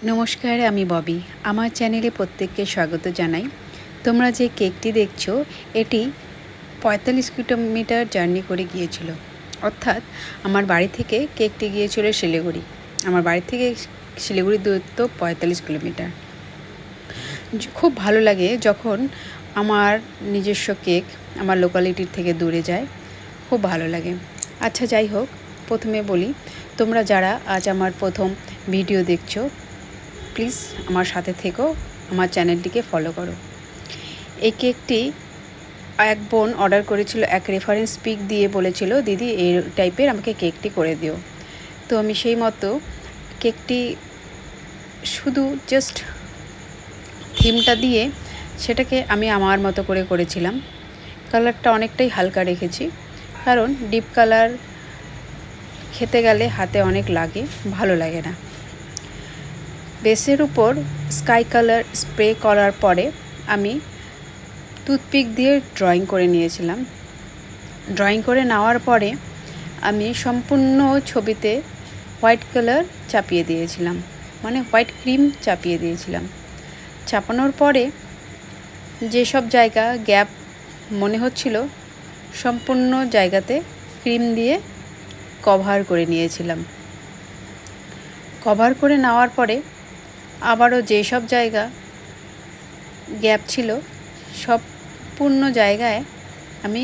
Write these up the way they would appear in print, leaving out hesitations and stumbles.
নমস্কার, আমি ববি। আমার চ্যানেলে প্রত্যেককে স্বাগত জানাই। তোমরা যে কেকটি দেখছো এটি ৪৫ কিলোমিটার জার্নি করে গিয়েছিল। অর্থাৎ আমার বাড়ি থেকে কেকটি গিয়েছিল শিলিগুড়ি। আমার বাড়ি থেকে শিলিগুড়ির দূরত্ব ৪৫ কিলোমিটার। খুব ভালো লাগে যখন আমার নিজস্ব কেক আমার লোকালিটির থেকে দূরে যায়, খুব ভালো লাগে। আচ্ছা, যাই হোক, প্রথমে বলি, তোমরা যারা আজ আমার প্রথম ভিডিও দেখছো, প্লিজ আমার সাথে থেকো, আমার চ্যানেলটিকে ফলো করো। এই কেকটি এক বোন অর্ডার করেছিল, এক রেফারেন্স পিক দিয়ে বলেছিল, দিদি এই টাইপের আমাকে কেকটি করে দিও। তো আমি সেই মতো কেকটি শুধু জাস্ট থিমটা দিয়ে সেটাকে আমি আমার মতো করে করেছিলাম। কালারটা অনেকটাই হালকা রেখেছি, কারণ ডিপ কালার খেতে গেলে হাতে অনেক লাগে, ভালো লাগে না। বেসের উপর স্কাই কালার স্প্রে করার পরে আমি টুথপিক দিয়ে ড্রয়িং করে নিয়েছিলাম। ড্রয়িং করে নেওয়ার পরে আমি সম্পূর্ণ ছবিতে হোয়াইট কালার চাপিয়ে দিয়েছিলাম, মানে হোয়াইট ক্রিম চাপিয়ে দিয়েছিলাম। চাপানোর পরে যেসব জায়গা গ্যাপ মনে হচ্ছিল, সম্পূর্ণ জায়গাতে ক্রিম দিয়ে কভার করে নিয়েছিলাম। কভার করে নেওয়ার পরে আবারও যেসব জায়গা গ্যাপ ছিল, সম্পূর্ণ জায়গায় আমি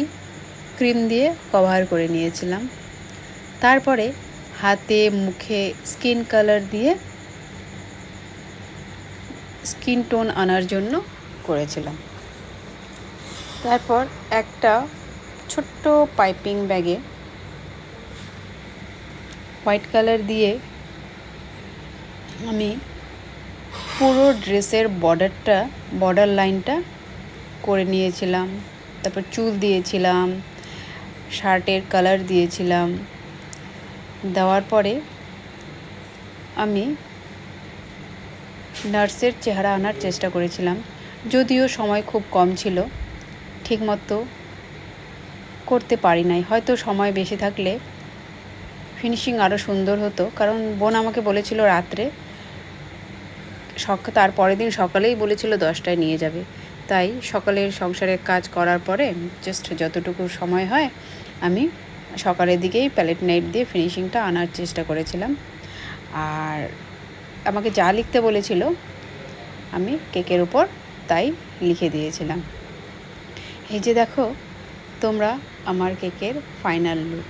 ক্রিম দিয়ে কভার করে নিয়েছিলাম। তারপরে হাতে মুখে স্কিন কালার দিয়ে স্কিন টোন আনার জন্য করেছিলাম। তারপর একটা ছোট্ট পাইপিং ব্যাগে হোয়াইট কালার দিয়ে আমি পুরো ড্রেসের বর্ডার লাইনটা করে নিয়েছিলাম। তারপর চুল দিয়েছিলাম, শার্টের কালার দিয়েছিলাম। দেওয়ার পরে আমি নার্সের চেহারা আনার চেষ্টা করেছিলাম, যদিও সময় খুব কম ছিল, ঠিকমতো করতে পারি নাই। হয়তো সময় বেশি থাকলে ফিনিশিং আরও সুন্দর হতো, কারণ বোন আমাকে বলেছিল রাত্রে, তার পরের দিন সকালেই বলেছিল 10টায় নিয়ে যাবে। তাই সকালের সংসারের কাজ করার পরে জাস্ট যতটুকু সময় হয় আমি সকালের দিকেই প্যালেট নাইফ দিয়ে ফিনিশিংটা আনার চেষ্টা করেছিলাম। আর আমাকে যা লিখতে বলেছিল আমি কেকের উপর তাই লিখে দিয়েছিলাম। এই যে দেখো তোমরা আমার কেকের ফাইনাল লুক।